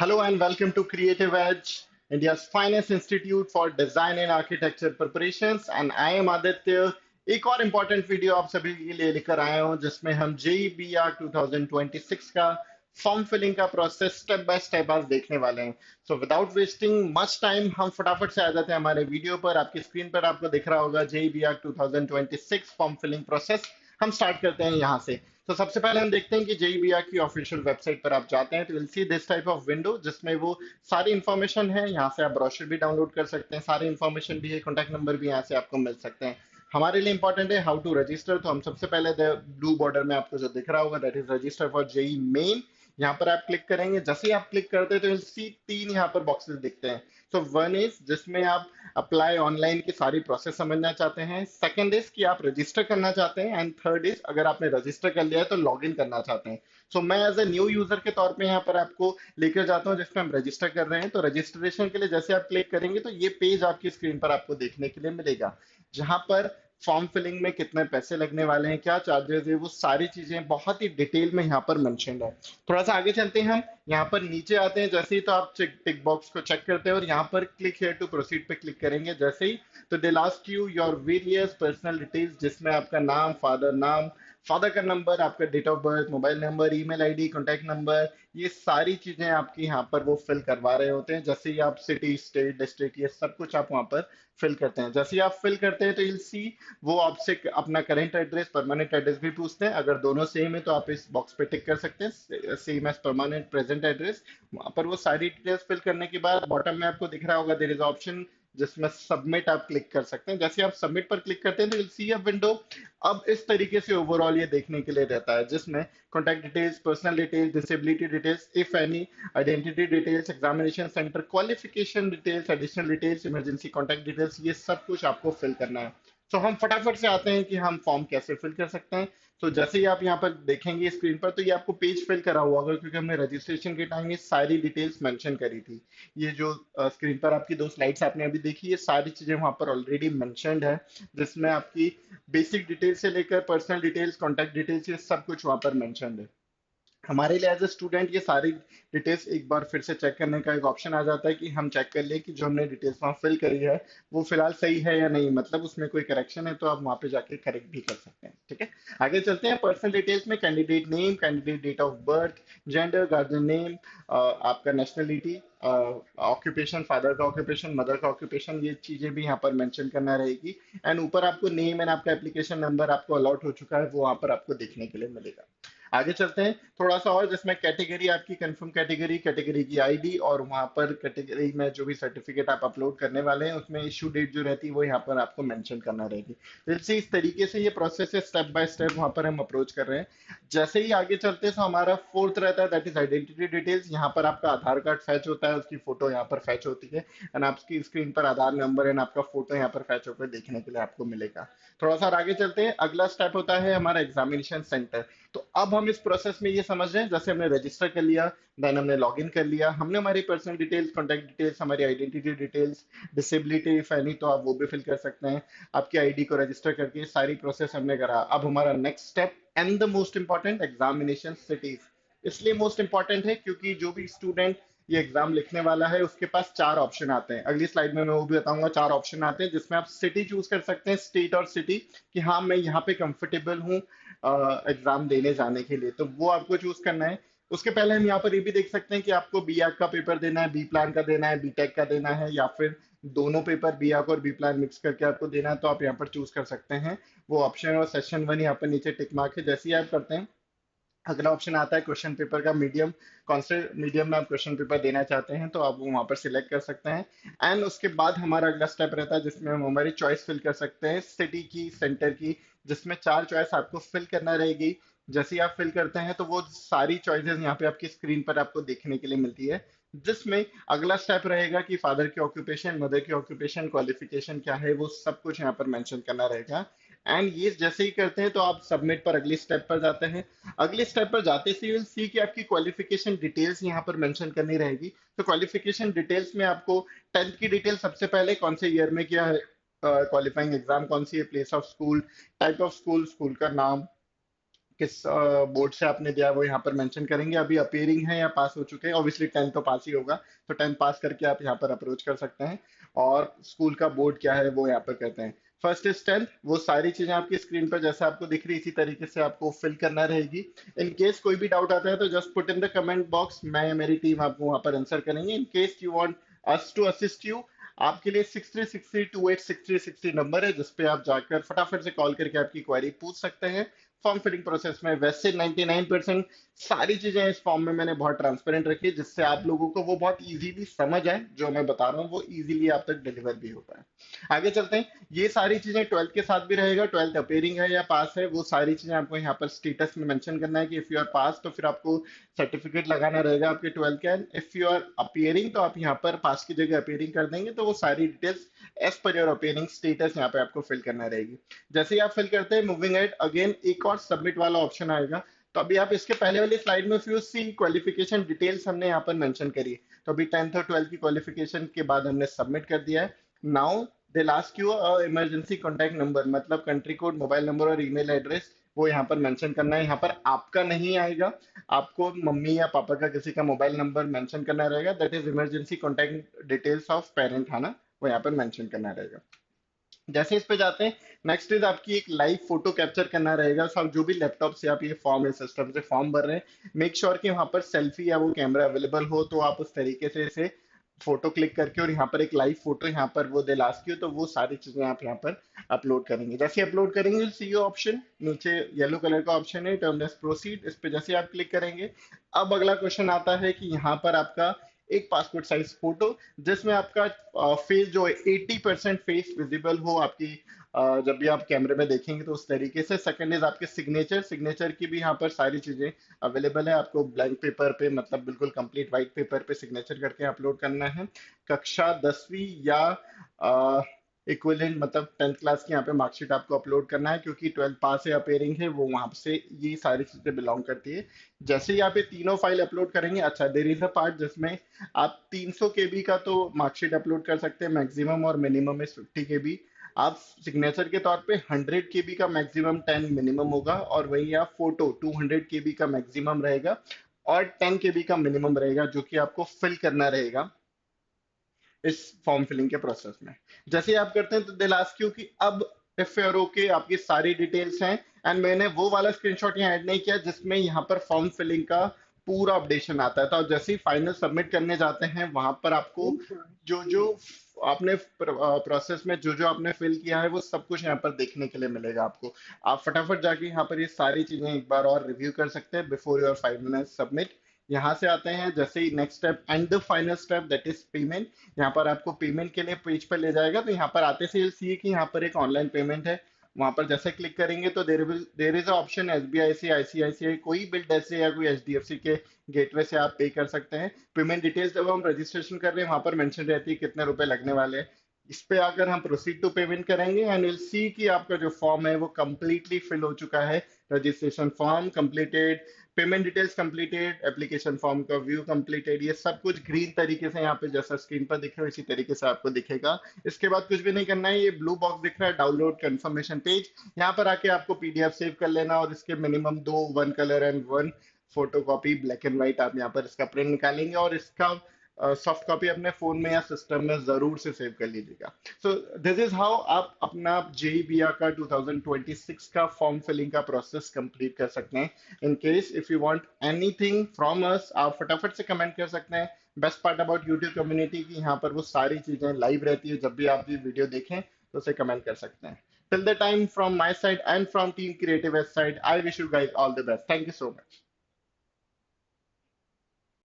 Hello and welcome to Creative Edge, India's finest institute for design and architecture preparations. And I am Aditya. एक और important video आप सभी के लिए लेकर आया हूं जिसमें हम जेई बी आर 2026 का फॉर्म फिलिंग का प्रोसेस स्टेप बाय स्टेप आज देखने वाले हैं। So without wasting much time हम फटाफट से आ जाते हैं हमारे वीडियो पर। आपकी स्क्रीन पर आपको दिख रहा होगा JEE B R 2026 form filling process. हम स्टार्ट करते हैं यहाँ से। तो सबसे पहले हम देखते हैं कि जेईबीआर की ऑफिशियल वेबसाइट पर आप जाते हैं तो will see this type of window जिसमें वो सारी इन्फॉर्मेशन है। यहाँ से आप ब्रोशर भी डाउनलोड कर सकते हैं, सारी इन्फॉर्मेशन भी है, कॉन्टैक्ट नंबर भी यहाँ से आपको मिल सकते हैं। हमारे लिए इंपॉर्टेंट है हाउ टू रजिस्टर। तो हम सबसे पहले ब्लू बॉर्डर में आपको जो दिख रहा होगा that is register for JEE main. यहाँ पर आप क्लिक करेंगे, जैसे ही आप क्लिक करते हैं तो सी तीन यहाँ पर बॉक्सेस दिखते हैं। सो वन इज जिसमें आप अप्लाई ऑनलाइन की सारी प्रोसेस समझना चाहते हैं, सेकंड इज कि आप रजिस्टर करना चाहते हैं, एंड थर्ड इज अगर आपने रजिस्टर कर लिया है तो लॉग इन करना चाहते हैं। सो मैं एज ए न्यू यूजर के तौर पे यहाँ पर आपको लेकर जाता हूँ जिसमें हम रजिस्टर कर रहे हैं। तो रजिस्ट्रेशन के लिए जैसे आप क्लिक करेंगे तो ये पेज आपकी स्क्रीन पर आपको देखने के लिए मिलेगा, जहां पर फॉर्म फिलिंग में कितने पैसे लगने वाले हैं, क्या चार्जेस है, वो सारी चीजें बहुत ही डिटेल में यहाँ पर मेंशन है। थोड़ा सा आगे चलते हैं, हम यहाँ पर नीचे आते हैं। जैसे ही तो आप टिक बॉक्स को चेक करते हैं और यहाँ पर क्लिक हियर टू प्रोसीड पे क्लिक करेंगे जैसे ही, तो they ask you your various personal details जिसमें आपका नाम, फादर का नंबर, आपका date of birth, mobile number, email ID, contact number, ये सारी चीजें आपकी यहाँ पर वो फिल करवा रहे होते हैं। जैसे ही आप सिटी, स्टेट, डिस्ट्रिक्ट, ये सब कुछ आप वहाँ पर फिल करते हैं। जैसे ही आप फिल करते हैं तो you'll सी वो आपसे अपना करेंट एड्रेस, परमानेंट एड्रेस भी पूछते हैं। अगर दोनों सेम है तो आप इस बॉक्स पे टिक कर सकते हैं, same as permanent present address. वहां पर वो सारी डिटेल्स फिल करने के बाद बॉटम में आपको दिख रहा होगा देयर इज ऑप्शन जिसमें सबमिट आप क्लिक कर सकते हैं। जैसे आप सबमिट पर क्लिक करते हैं तो सी अ विंडो। अब इस तरीके से ओवरऑल ये देखने के लिए रहता है जिसमें contact details, personal details, disability details if any, identity details, examination centre qualification details, additional details, emergency contact details, ये सब कुछ आपको फिल करना है। तो हम फटाफट से आते हैं कि हम फॉर्म कैसे फिल कर सकते हैं। तो जैसे ही आप यहाँ पर देखेंगे स्क्रीन पर तो ये आपको पेज फिल करा हुआ होगा क्योंकि हमने रजिस्ट्रेशन के टाइम ये सारी डिटेल्स मेंशन करी थी। ये जो स्क्रीन पर आपकी दो स्लाइड्स आपने अभी देखी, ये सारी चीजें वहां पर ऑलरेडी मेंशन्ड है, जिसमें आपकी बेसिक डिटेल्स से लेकर पर्सनल डिटेल्स, कॉन्टैक्ट डिटेल्स, ये सब कुछ वहां पर मेंशन्ड है। हमारे लिए एज ए स्टूडेंट ये सारी डिटेल्स एक बार फिर से चेक करने का एक ऑप्शन आ जाता है कि हम चेक कर ले कि जो हमने डिटेल्स वहाँ फिल करी है वो फिलहाल सही है या नहीं, मतलब उसमें कोई करेक्शन है तो आप वहाँ पे जाके करेक्ट भी कर सकते हैं। ठीक है, आगे चलते हैं। पर्सनल डिटेल्स में candidate name, candidate date of birth, gender, guardian name, आपका नेशनलिटी, ऑक्यूपेशन, फादर का ऑक्यूपेशन, मदर का ऑक्यूपेशन, ये चीजें भी यहाँ पर मेंशन करना रहेगी। एंड ऊपर आपको नेम एंड आपका एप्लीकेशन नंबर आपको अलॉट हो चुका है वो वहाँ पर आपको देखने के लिए मिलेगा। आगे चलते हैं थोड़ा सा और, जिसमें कैटेगरी आपकी कंफर्म कैटेगरी, कैटेगरी की आईडी, और वहां पर कैटेगरी में जो भी सर्टिफिकेट आप अपलोड करने वाले हैं उसमें इशू डेट जो रहती है वो यहाँ पर आपको मेंशन करना रहेगी। तो इस तरीके से ये प्रोसेस है, स्टेप बाय स्टेप वहां पर हम अप्रोच कर रहे हैं। जैसे ही आगे चलते हैं तो हमारा फोर्थ रहता है दैट इज आइडेंटिटी डिटेल्स। यहाँ पर आपका आधार कार्ड फैच होता है, उसकी फोटो यहाँ पर फैच होती है, एंड आपकी स्क्रीन पर आधार नंबर एंड आपका फोटो यहाँ पर फैच होकर देखने के लिए आपको मिलेगा। थोड़ा सा और आगे चलते हैं, अगला स्टेप होता है हमारा एग्जामिनेशन सेंटर। तो अब हम इस प्रोसेस में ये समझ रहे हैं, जैसे हमने रजिस्टर कर लिया, देन हमने लॉग इन कर लिया, हमने हमारी पर्सनल डिटेल्स, कॉन्टैक्ट डिटेल्स, हमारी identity details, disability if any तो आप वो भी फिल कर सकते हैं, आपकी आईडी को रजिस्टर करके सारी प्रोसेस हमने करा। अब हमारा next step and the most important, examination cities. इसलिए मोस्ट इंपॉर्टेंट है क्योंकि जो भी स्टूडेंट ये एग्जाम लिखने वाला है उसके पास चार ऑप्शन आते हैं। अगली स्लाइड में मैं वो भी बताऊंगा। चार ऑप्शन आते हैं जिसमें आप सिटी चूज कर सकते हैं, स्टेट और सिटी, कि हाँ मैं यहाँ पे कंफर्टेबल हूँ एग्जाम देने जाने के लिए, तो वो आपको चूज करना है। उसके पहले हम यहाँ पर ये भी देख सकते हैं कि आपको बी आर्क का पेपर देना है, बी प्लान का देना है, बी टेक का देना है, या फिर दोनों पेपर बी आर्क और बी प्लान मिक्स करके आपको देना है, तो आप यहाँ पर चूज कर सकते हैं वो ऑप्शन। और सेशन वन यहाँ पर नीचे टिक मार्क है। जैसे ही आप करते हैं अगला ऑप्शन आता है क्वेश्चन पेपर का मीडियम, कौन से मीडियम में आप क्वेश्चन पेपर देना चाहते हैं तो आप वहां पर सिलेक्ट कर सकते हैं। एंड उसके बाद हमारा अगला स्टेप रहता है जिसमें हम हमारी चॉइस फिल कर सकते हैं, सिटी की, सेंटर की, जिसमें चार चॉइस आपको फिल करना रहेगी। जैसे ही आप फिल करते हैं तो वो सारी चॉइसेस यहाँ पे आपकी स्क्रीन पर आपको देखने के लिए मिलती है, जिसमें अगला स्टेप रहेगा कि फादर की ऑक्यूपेशन, मदर की ऑक्यूपेशन, क्वालिफिकेशन क्या है, वो सब कुछ यहाँ पर मेंशन करना रहेगा। एंड ये जैसे ही करते हैं तो आप सबमिट पर अगली स्टेप पर जाते हैं। अगले स्टेप पर जाते से विल सी कि आपकी क्वालिफिकेशन डिटेल्स यहाँ पर मेंशन करनी रहेगी। तो क्वालिफिकेशन डिटेल्स में आपको 10th की डिटेल सबसे पहले, कौन से ईयर में किया है क्वालिफाइंग एग्जाम, कौन सी है, place of school, type of school, school का नाम, किस बोर्ड से आपने दिया है वो यहाँ पर मेंशन करेंगे। अभी अपीयरिंग है या पास हो चुके हैं, ऑब्वियसली 10 तो पास ही होगा, तो 10 पास करके आप यहाँ पर अप्रोच कर सकते हैं। और स्कूल का बोर्ड क्या है वो यहाँ पर कहते हैं। फर्स्ट इज 10th, वो सारी चीजें आपकी स्क्रीन पर जैसे आपको दिख रही इसी तरीके से आपको फिल करना रहेगी। इन केस कोई भी डाउट आता है तो just put in the comment box, मैं या मेरी टीम आपको वहां पर आंसर करेंगे। In case you want us to assist you, आपके लिए 6360286360 नंबर है जिसपे आप जाकर फटाफट से कॉल करके आपकी क्वेरी पूछ सकते हैं फॉर्म फिलिंग प्रोसेस में। वैसे 99% सारी चीजें इस फॉर्म में मैंने बहुत ट्रांसपेरेंट रखी है जिससे आप लोगों को वो बहुत इजीली समझ आए, जो मैं बता रहा हूँ वो इजीली आप तक डिलीवर भी हो पाए। आगे चलते हैं। ये सारी चीजें 12th के साथ भी रहेगा, 12th अपेयरिंग है या पास है वो सारी चीजें आपको यहाँ पर स्टेटस में मेंशन करना है कि इफ यू आर पास तो फिर आपको सर्टिफिकेट लगाना रहेगा आपके 12th का। इफ यू आर अपियरिंग तो आप यहाँ पर पास की जगह अपियरिंग कर देंगे, तो वो सारी details as per your appearing status यहाँ पे आपको फिल करना रहेगी। जैसे ही आप फिल करते हैं, मूविंग एट अगेन एक और सबमिट वाला ऑप्शन आएगा। तो अभी आप इसके पहले वाली स्लाइड में फ्यू सी क्वालिफिकेशन डिटेल्स हमने यहाँ पर मेंशन करी है। तो अभी 10th और 12th की क्वालिफिकेशन के बाद हमने सबमिट कर दिया है। Now they last you emergency contact number, मतलब कंट्री कोड, मोबाइल नंबर और ईमेल एड्रेस वो यहाँ पर मेंशन करना है। यहाँ पर आपका नहीं आएगा, आपको मम्मी या पापा का किसी का मोबाइल नंबर मेंशन करना रहेगा। That is emergency contact details of parent है ना, वो यहाँ पर मेंशन करना रहेगा। जैसे इस पे जाते हैं, नेक्स्ट इज आपकी एक लाइव फोटो कैप्चर करना रहेगा। सब जो भी लैपटॉप से आप ये फॉर्म या सिस्टम से फॉर्म भर रहे हैं, मेक श्योर कि वहां पर सेल्फी या वो कैमरा अवेलेबल हो, तो आप उस तरीके से इसे फोटो क्लिक करके और यहाँ पर एक लाइव फोटो यहाँ पर वो दे लास्ट की, तो वो सारी चीजें आप यहाँ पर अपलोड करेंगे। जैसे अपलोड करेंगे, सी ऑप्शन नीचे येलो कलर का ऑप्शन है टर्म प्रोसीड, इस पे जैसे आप क्लिक करेंगे, अब अगला क्वेश्चन आता है कि यहाँ पर आपका एक पासपोर्ट साइज फोटो जिसमें आपका फेस जो है 80% फेस विजिबल हो आपकी, जब भी आप कैमरे में देखेंगे तो उस तरीके से। सेकंड इज आपके सिग्नेचर, सिग्नेचर की भी यहाँ पर सारी चीजें अवेलेबल है। आपको ब्लैंक पेपर पे, मतलब बिल्कुल कंप्लीट व्हाइट पेपर पे सिग्नेचर करके अपलोड करना है। कक्षा 10वीं या इक्विवेलेंट, मतलब 10th क्लास की यहाँ पे मार्कशीट आपको अपलोड करना है, क्योंकि 12th पास है अपेयरिंग है वो वहां से ये सारी चीजें बिलोंग करती है। जैसे ही यहाँ पे तीनों फाइल अपलोड करेंगे, अच्छा देर इज अ पार्ट जिसमें आप 300 केबी का तो मार्कशीट अपलोड कर सकते हैं मैक्सिमम, और मिनिमम इज 50 केबी। आप सिग्नेचर के तौर पे 100 केबी का मैक्सिमम, 10 मिनिमम होगा, और वही आप फोटो 200 केबी का मैक्सिमम रहेगा और 10 केबी का मिनिमम रहेगा, जो कि आपको फिल करना रहेगा इस फॉर्म फिलिंग के प्रोसेस में। जैसे ही आप करते हैं तो दिल आस्क यू कि अब इफ यू आर ओके, आपकी सारी डिटेल्स हैं। एंड मैंने वो वाला स्क्रीनशॉट यहाँ ऐड नहीं किया जिसमें यहाँ पर फॉर्म फिलिंग का पूरा अपडेशन आता है। तो आप जैसे ही फाइनल सबमिट करने जाते हैं वहां पर आपको जो जो आपने प्रोसेस में जो जो आपने फिल किया है वो सब कुछ यहाँ पर देखने के लिए मिलेगा आपको। आप फटाफट जाके यहाँ पर ये सारी चीजें एक बार और रिव्यू कर सकते हैं बिफोर योर फाइनल सबमिट। यहाँ से आते हैं जैसे ही next step and the final step, that is payment. यहाँ पर आपको पेमेंट के लिए पेज पर ले जाएगा। तो यहाँ पर आते से सी कि यहाँ पर एक ऑनलाइन पेमेंट है, वहां पर जैसे क्लिक करेंगे तो देर इज ऑप्शन एसबीआई से, आईसीआईसीआई, कोई भी ऐसे या कोई एचडीएफसी के गेटवे से आप पे कर सकते हैं। पेमेंट डिटेल्स जब हम रजिस्ट्रेशन कर रहे हैं वहां पर मेंशन रहती है कितने रुपए लगने वाले हैं। इस पे आकर हम प्रोसीड टू पेमेंट करेंगे एंड विल सी कि आपका जो फॉर्म है वो कंप्लीटली फिल हो चुका है। Registration form completed, payment details completed, application form का व्यू कंप्लीटेड, ये सब कुछ ग्रीन तरीके से यहाँ पे जैसा स्क्रीन पर दिख रहा है इसी तरीके से आपको दिखेगा। इसके बाद कुछ भी नहीं करना है, ये ब्लू बॉक्स दिख रहा है डाउनलोड कंफर्मेशन पेज, यहाँ पर आके आपको पीडीएफ सेव कर लेना, और इसके मिनिमम दो, one colour and one photo copy black and white आप यहाँ पर इसका प्रिंट निकालेंगे, और इसका सॉफ्ट कॉपी अपने फोन में या सिस्टम में जरूर से सेव कर लीजिएगा। सो दिस इज हाउ आप अपना जेई बिया का 2026 का फॉर्म फिलिंग का प्रोसेस कंप्लीट कर सकते हैं। In case if you want anything from us, आप फटाफट से कमेंट कर सकते हैं। Best part about YouTube community की यहाँ पर वो सारी चीजें लाइव रहती है, जब भी आप ये वीडियो देखें तो उसे कमेंट कर सकते हैं। Till the time, from my side and from Team Creative S side, I wish you guys all the best. Thank you so much.